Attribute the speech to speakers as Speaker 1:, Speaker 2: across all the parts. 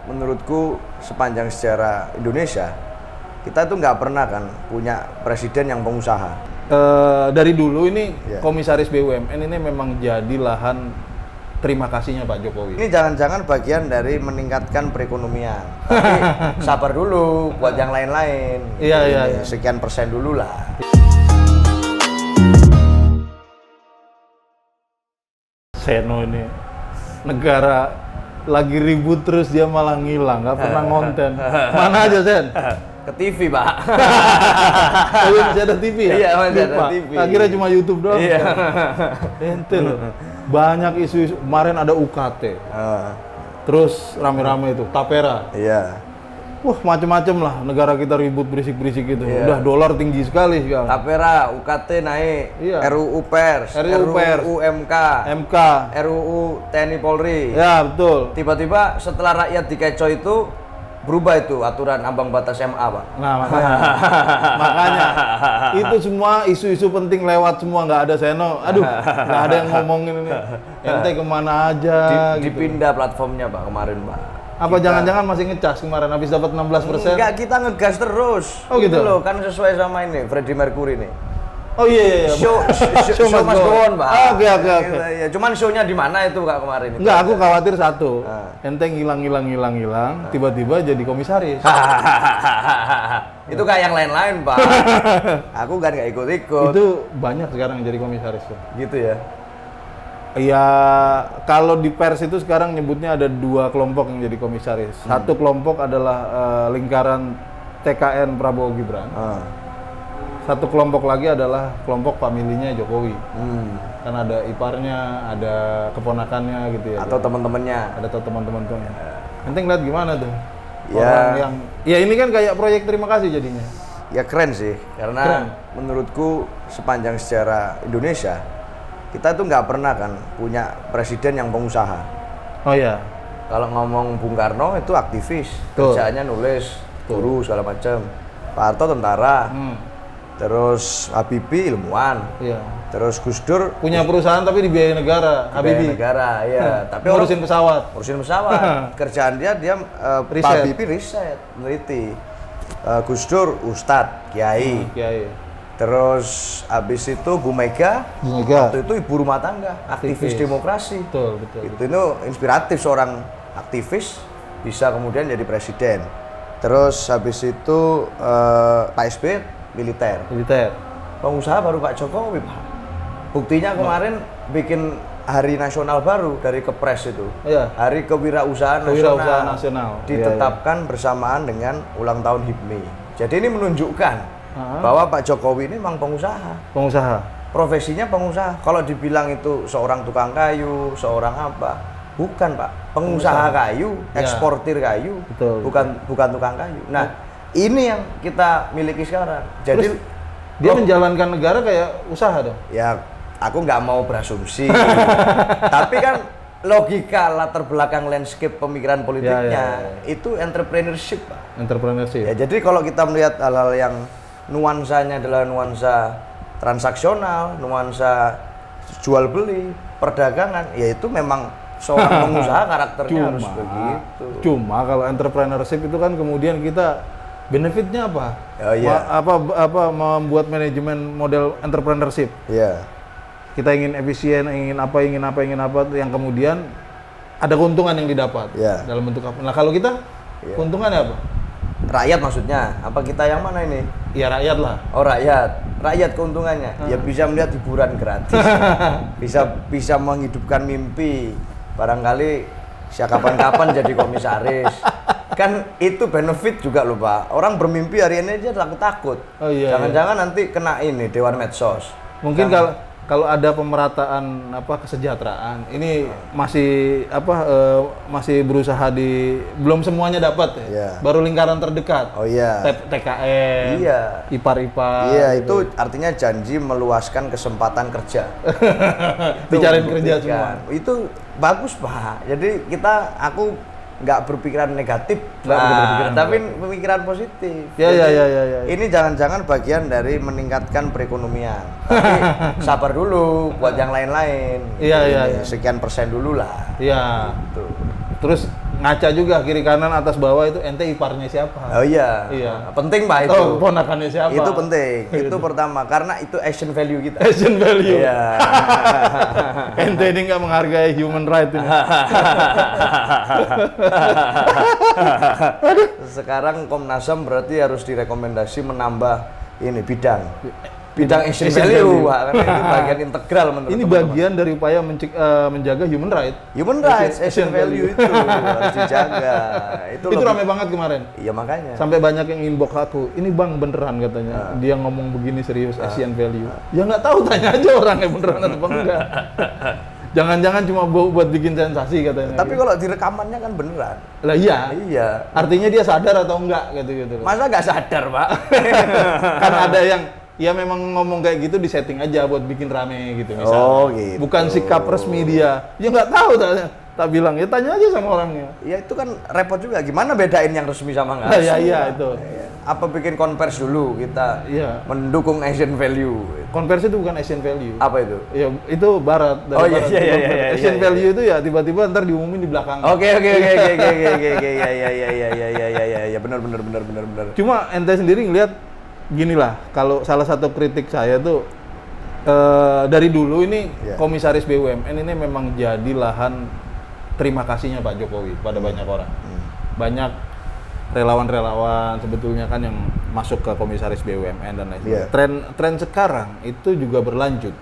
Speaker 1: menurutku sepanjang sejarah Indonesia kita tuh nggak pernah kan punya presiden yang pengusaha.
Speaker 2: Dari dulu ini
Speaker 1: Ya.
Speaker 2: komisaris BUMN ini memang jadi lahan terima kasihnya Pak Jokowi.
Speaker 1: Ini jangan-jangan bagian dari meningkatkan perekonomian. Tapi sabar dulu buat yang lain-lain.
Speaker 2: Iya,
Speaker 1: Ini
Speaker 2: iya, iya.
Speaker 1: Sekian persen dulu lah.
Speaker 2: Seno ini negara lagi ribut terus dia malah ngilang, nggak pernah ngonten. Mana aja Sen?
Speaker 1: Ke TV, Pak.
Speaker 2: Oh iya, masih ada TV ya?
Speaker 1: Iya, masih ada
Speaker 2: Lupa.
Speaker 1: TV.
Speaker 2: Kira cuma YouTube doang.
Speaker 1: Iya.
Speaker 2: Ente loh. Banyak isu-isu. Kemarin ada UKT. Terus rame-rame itu Tapera.
Speaker 1: Iya.
Speaker 2: Wah, macem-macem lah negara kita ribut berisik-berisik gitu.
Speaker 1: Iya.
Speaker 2: Udah dolar tinggi sekali sekarang.
Speaker 1: Tapera, UKT naik,
Speaker 2: Iya.
Speaker 1: RUU Pers,
Speaker 2: RUU Pers.
Speaker 1: MK,
Speaker 2: MK.
Speaker 1: RUU TNI Polri.
Speaker 2: Ya, betul.
Speaker 1: Tiba-tiba setelah rakyat dikecoh itu berubah itu aturan ambang batas MA, Pak.
Speaker 2: Nah, makanya itu semua isu-isu penting lewat semua, nggak ada Seno. Aduh, nggak ada yang ngomongin ini. Ente kemana aja gitu.
Speaker 1: Dipindah platformnya, Pak, kemarin, Pak.
Speaker 2: Apa jangan-jangan masih ngecas kemarin habis dapat 16%?
Speaker 1: Enggak, kita ngegas terus.
Speaker 2: Oh, gitu?
Speaker 1: Loh, kan sesuai sama ini Freddie Mercury nih.
Speaker 2: Oh iya.
Speaker 1: Show must go on, Pak.
Speaker 2: Oke.
Speaker 1: Ya, cuman show-nya di mana itu, Kak, kemarin itu?
Speaker 2: Enggak, aku khawatir satu.
Speaker 1: Ah.
Speaker 2: Ente hilang, tiba-tiba jadi komisaris.
Speaker 1: Itu kayak yang lain-lain, Pak. Aku kan nggak ikut-ikut.
Speaker 2: Itu banyak sekarang yang jadi komisaris tuh.
Speaker 1: Gitu ya.
Speaker 2: Ya, kalau di pers itu sekarang nyebutnya ada 2 kelompok yang jadi komisaris. Satu kelompok adalah lingkaran TKN Prabowo Gibran. Satu kelompok lagi adalah kelompok familinya Jokowi. Kan ada iparnya, ada keponakannya gitu ya.
Speaker 1: Atau teman-temannya.
Speaker 2: Ada teman-teman tuh. Ente ngeliat gimana tuh?
Speaker 1: Ya.
Speaker 2: Orang yang ya ini kan kayak proyek terima kasih jadinya.
Speaker 1: Ya keren sih, karena
Speaker 2: Keren.
Speaker 1: menurutku sepanjang sejarah Indonesia kita tuh nggak pernah kan punya presiden yang pengusaha.
Speaker 2: Oh iya.
Speaker 1: Kalau ngomong Bung Karno itu aktivis,
Speaker 2: Betul.
Speaker 1: kerjaannya nulis, guru segala macam. Pak Harto tentara, terus Habibie ilmuwan,
Speaker 2: Iya.
Speaker 1: terus Gus Dur
Speaker 2: Punya perusahaan tapi dibiayai negara, Habibie.
Speaker 1: negara, ya. Tapi
Speaker 2: Ngurusin pesawat.
Speaker 1: ngurusin pesawat. Kerjaan dia Pak
Speaker 2: Riset.
Speaker 1: Habibie riset, meneliti. Gus Dur Ustadz, Kiai.
Speaker 2: Kiai.
Speaker 1: Terus habis itu Bu Mega, waktu itu ibu rumah tangga, aktivis demokrasi.
Speaker 2: Betul.
Speaker 1: Itu inspiratif seorang aktivis bisa kemudian jadi presiden. Terus habis itu Pak SBY militer. Pengusaha baru Pak Jokowi, Pak. Buktinya kemarin bikin hari nasional baru dari Kepres itu.
Speaker 2: Iya.
Speaker 1: Hari Kewirausahaan
Speaker 2: Nasional.
Speaker 1: ditetapkan bersamaan dengan ulang tahun HIPMI. Jadi ini menunjukkan bahwa Pak Jokowi ini memang
Speaker 2: Pengusaha.
Speaker 1: profesinya pengusaha. Kalau dibilang itu seorang tukang kayu, seorang apa, bukan, Pak. Pengusaha kayu,
Speaker 2: Ya.
Speaker 1: eksportir kayu,
Speaker 2: Betul.
Speaker 1: bukan tukang kayu. Nah, ini yang kita miliki sekarang. Jadi
Speaker 2: Terus dia menjalankan negara kayak usaha dong.
Speaker 1: ya aku nggak mau berasumsi, tapi kan logika latar belakang landscape pemikiran politiknya itu entrepreneurship, Pak.
Speaker 2: Entrepreneurship.
Speaker 1: Ya, jadi kalau kita melihat hal-hal yang nuansanya adalah nuansa transaksional, nuansa jual beli, perdagangan, ya itu memang seorang pengusaha karakternya harus begitu.
Speaker 2: Cuma kalau entrepreneurship itu kan kemudian kita benefitnya apa?
Speaker 1: Oh, iya.
Speaker 2: Apa membuat manajemen model entrepreneurship.
Speaker 1: Iya.
Speaker 2: Kita ingin efisien, ingin apa, yang kemudian ada keuntungan yang didapat
Speaker 1: Iya.
Speaker 2: dalam bentuk apa. Nah kalau kita keuntungannya apa?
Speaker 1: Rakyat maksudnya, apa kita yang mana ini?
Speaker 2: Ya rakyat lah.
Speaker 1: Oh, rakyat keuntungannya ya bisa melihat hiburan gratis, bisa menghidupkan mimpi, barangkali kapan-kapan jadi komisaris, kan itu benefit juga loh, Pak. Orang bermimpi hari ini aja takut.
Speaker 2: Oh, iya,
Speaker 1: Jangan-jangan nanti kena ini dewan medsos.
Speaker 2: Mungkin kalau ada pemerataan kesejahteraan ini masih berusaha belum semuanya dapat ya.
Speaker 1: Iya.
Speaker 2: Baru lingkaran terdekat.
Speaker 1: Oh iya.
Speaker 2: TKN.
Speaker 1: Iya.
Speaker 2: Ipar-ipar.
Speaker 1: Iya,
Speaker 2: gitu.
Speaker 1: itu artinya janji meluaskan kesempatan kerja.
Speaker 2: Dicariin
Speaker 1: Itu
Speaker 2: kerja
Speaker 1: membuktikan.
Speaker 2: semua.
Speaker 1: Itu bagus, Pak. Jadi aku nggak berpikiran negatif,
Speaker 2: Berpikiran
Speaker 1: tapi pemikiran positif.
Speaker 2: Ya.
Speaker 1: Ini jangan-jangan bagian dari meningkatkan perekonomian. Tapi sabar dulu buat yang lain-lain.
Speaker 2: Iya.
Speaker 1: Sekian persen dulu lah.
Speaker 2: Iya.
Speaker 1: Tuh.
Speaker 2: Terus ngaca juga kiri kanan atas bawah itu ente iparnya siapa?
Speaker 1: Oh iya. Penting Pak itu.
Speaker 2: Oh, ponakannya siapa?
Speaker 1: Itu penting. Itu pertama karena itu action value kita.
Speaker 2: Action value.
Speaker 1: Iya.
Speaker 2: Ente ini nggak menghargai human right ini.
Speaker 1: Sekarang Komnas HAM berarti harus direkomendasi menambah ini bidang action value, Pak, karena itu bagian integral menurut
Speaker 2: ini
Speaker 1: teman-teman.
Speaker 2: bagian dari upaya menjaga human right.
Speaker 1: Human rights, action value itu harus dijaga.
Speaker 2: Itu ramai banget kemarin.
Speaker 1: Iya makanya.
Speaker 2: Sampai banyak yang inbox aku, ini Bang beneran katanya. Dia ngomong begini serius, Asian value. Ya nggak tahu, tanya aja orangnya beneran atau enggak. Jangan-jangan cuma buat bikin sensasi katanya.
Speaker 1: Tapi kalau di rekamannya kan beneran.
Speaker 2: Lah iya.
Speaker 1: Iya.
Speaker 2: Artinya dia sadar atau enggak gitu.
Speaker 1: Masa nggak sadar, Pak?
Speaker 2: Kan ada yang ya memang ngomong kayak gitu disetting aja buat bikin rame gitu misalnya.
Speaker 1: Oh gitu.
Speaker 2: Bukan sikap resmi dia. Ya nggak tahu tak bilang, ya tanya aja sama orangnya.
Speaker 1: Ya itu kan repot juga. Gimana bedain yang resmi sama nggak resmi?
Speaker 2: Iya itu.
Speaker 1: Apa bikin konvers dulu kita mendukung Asian value?
Speaker 2: Konversi itu bukan Asian value.
Speaker 1: Apa itu?
Speaker 2: Ya itu barat.
Speaker 1: Oh iya.
Speaker 2: Asian value itu ya tiba-tiba ntar diumumin di belakang.
Speaker 1: Oke. Ya benar.
Speaker 2: Cuma ente sendiri ngelihat gini lah, kalau salah satu kritik saya tuh dari dulu ini komisaris BUMN ini memang jadi lahan terima kasihnya Pak Jokowi pada banyak orang. Banyak relawan-relawan sebetulnya kan yang masuk ke komisaris BUMN dan lain sebagainya. Tren sekarang itu juga berlanjut.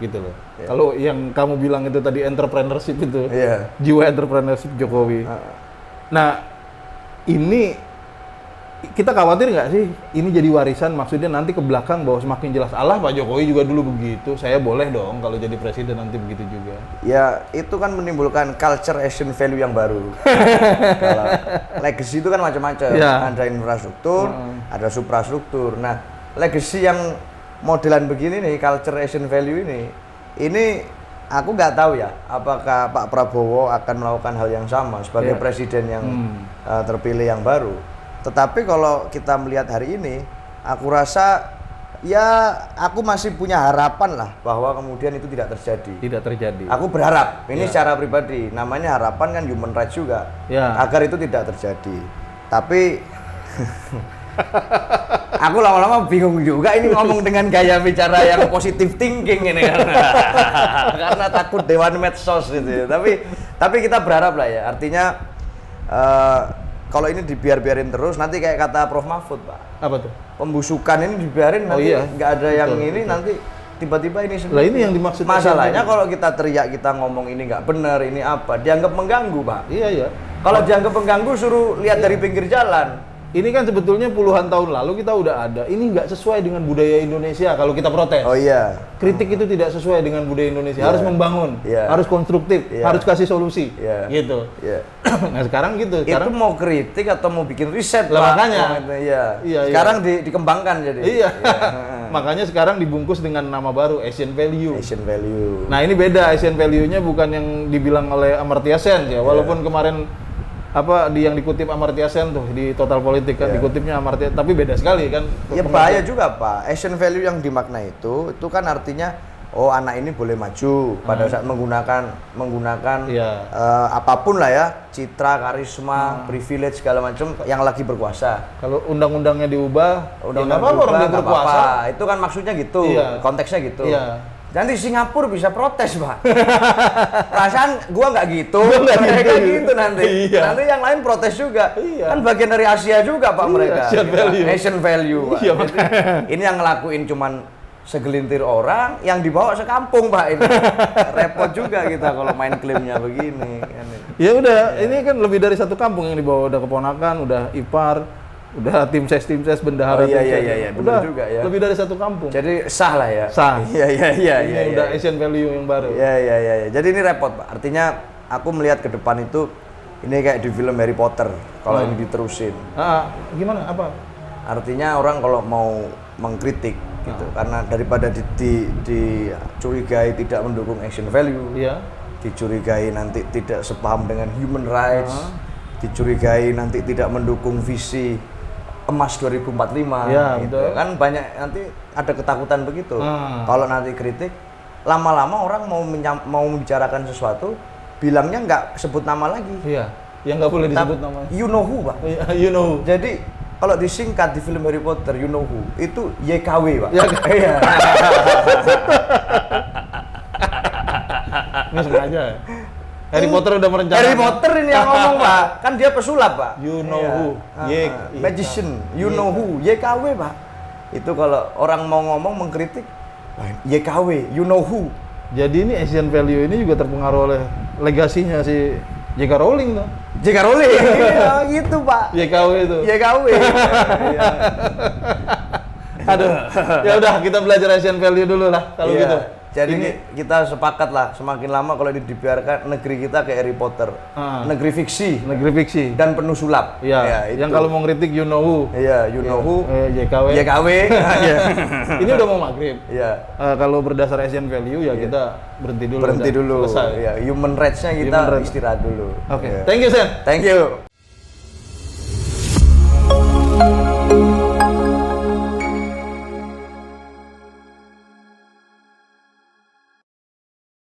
Speaker 2: Gitu loh. Kalau yang kamu bilang itu tadi entrepreneurship itu, jiwa entrepreneurship Jokowi. Nah, ini kita khawatir nggak sih ini jadi warisan, maksudnya nanti ke belakang bahwa semakin jelas Allah Pak Jokowi juga dulu begitu, saya boleh dong kalau jadi presiden nanti begitu juga. Ya itu kan menimbulkan culture Asian value yang baru. Kalau legacy itu kan macam-macam, ada infrastruktur, ada suprastruktur. Nah legacy yang modelan begini nih, culture Asian value ini aku nggak tahu ya apakah Pak Prabowo akan melakukan hal yang sama sebagai presiden yang terpilih yang baru. Tetapi kalau kita melihat hari ini, aku rasa ya aku masih punya harapan lah bahwa kemudian itu tidak terjadi. Tidak terjadi. Aku berharap, ini secara pribadi, namanya harapan kan human rights juga, agar itu tidak terjadi. Tapi aku lama-lama bingung juga ini ngomong dengan gaya bicara yang positive thinking ini karena takut dewan medsos gitu. Tapi kita berharap lah ya, artinya kalau ini dibiarin terus, nanti kayak kata Prof. Mahfud, Pak. Apa tuh? Pembusukan ini dibiarin, nanti nggak ada yang ini, nanti tiba-tiba ini sendiri. Lah ini yang dimaksud. Masalahnya kalau kita teriak, kita ngomong ini nggak benar, ini apa, dianggap mengganggu, Pak. Iya. Kalau dianggap mengganggu, suruh lihat dari pinggir jalan. Ini kan sebetulnya puluhan tahun lalu kita udah ada. Ini nggak sesuai dengan budaya Indonesia kalau kita protes. Oh iya. Kritik itu tidak sesuai dengan budaya Indonesia. Harus membangun, harus konstruktif, harus kasih solusi. Gitu. Nah sekarang gitu. Sekarang itu mau kritik atau mau bikin riset? Lah makanya. Sekarang dikembangkan jadi. Iya. Makanya sekarang dibungkus dengan nama baru Asian Value. Asian Value. Nah ini beda, Asian Value-nya bukan yang dibilang oleh Amartya Sen ya. Walaupun kemarin yang dikutip Amartya Sen tuh di Total Politik kan dikutipnya Amartya, tapi beda sekali kan. Ya bahaya juga Pak. Asian value yang dimakna itu kan artinya anak ini boleh maju pada saat menggunakan apapun lah ya, citra, karisma, privilege segala macam yang lagi berkuasa. Kalau undang-undangnya diubah, undang-undang orang dia berkuasa. Itu kan maksudnya gitu, konteksnya gitu. Nanti Singapura bisa protes, Pak. Perasaan gua nggak gitu, mereka gitu nanti. Nanti yang lain protes juga. Kan bagian dari Asia juga, Pak, mereka. Asian value. Pak. Ini yang ngelakuin cuman segelintir orang, yang dibawa sekampung, Pak. Ini repot juga kita kalau main klaimnya begini. Ya udah, ini kan lebih dari satu kampung yang dibawa, udah keponakan, udah ipar. Udah tim ses bendahara. Iya, benar juga ya. Lebih dari satu kampung. Jadi sah lah ya. Sah. Iya. Udah Asian value yang baru. Iya. Jadi ini repot, Pak. Artinya aku melihat ke depan itu ini kayak di film Harry Potter kalau ini diterusin. Gimana? Apa? Artinya orang kalau mau mengkritik gitu, karena daripada dicurigai tidak mendukung Asian value, dicurigai nanti tidak sepaham dengan human rights, dicurigai nanti tidak mendukung visi emas 2045 gitu. Kan banyak nanti ada ketakutan begitu. Kalau nanti kritik lama-lama orang mau membicarakan sesuatu bilangnya nggak sebut nama lagi. Yang nggak boleh disebut namanya.
Speaker 1: You know who, Pak.
Speaker 2: You know who.
Speaker 1: Jadi kalau disingkat di film Harry Potter, you know who, itu YKW, Pak.
Speaker 2: Ya,
Speaker 1: Iya.
Speaker 2: Nggak sengaja ya? Harry Potter udah merencanakan.
Speaker 1: Harry Potter ini yang ngomong, Pak. Kan dia pesulap, Pak.
Speaker 2: You know
Speaker 1: Iya.
Speaker 2: who.
Speaker 1: Magician, you know who, YKW, Pak. Itu kalau orang mau ngomong mengkritik, wah, YKW, you know who.
Speaker 2: Jadi ini Asian value ini juga terpengaruh oleh legasinya si J.K. Rowling tuh.
Speaker 1: J.K. Rowling, iya, gitu, Pak.
Speaker 2: YKW itu.
Speaker 1: YKW. Iya.
Speaker 2: Aduh, ya udah kita belajar Asian value dulu lah kalau
Speaker 1: Iya.
Speaker 2: gitu.
Speaker 1: Jadi
Speaker 2: ini
Speaker 1: kita sepakat lah, semakin lama kalau dibiarkan negeri kita kayak Harry Potter, negeri fiksi
Speaker 2: negeri fiksi.
Speaker 1: dan penuh sulap.
Speaker 2: Iya.
Speaker 1: Ya,
Speaker 2: Yang
Speaker 1: itu.
Speaker 2: kalau mau ngeritik you know who.
Speaker 1: Iya, you know who,
Speaker 2: YKW.
Speaker 1: YKW.
Speaker 2: Iya. Ini udah mau maghrib.
Speaker 1: Iya.
Speaker 2: Kalau berdasar Asian value ya kita berhenti dulu.
Speaker 1: Berhenti
Speaker 2: udah
Speaker 1: dulu.
Speaker 2: selesai.
Speaker 1: Ya, human rights-nya kita
Speaker 2: Human rights.
Speaker 1: istirahat dulu.
Speaker 2: Oke.
Speaker 1: Iya.
Speaker 2: Thank you, Sen.
Speaker 1: Thank you.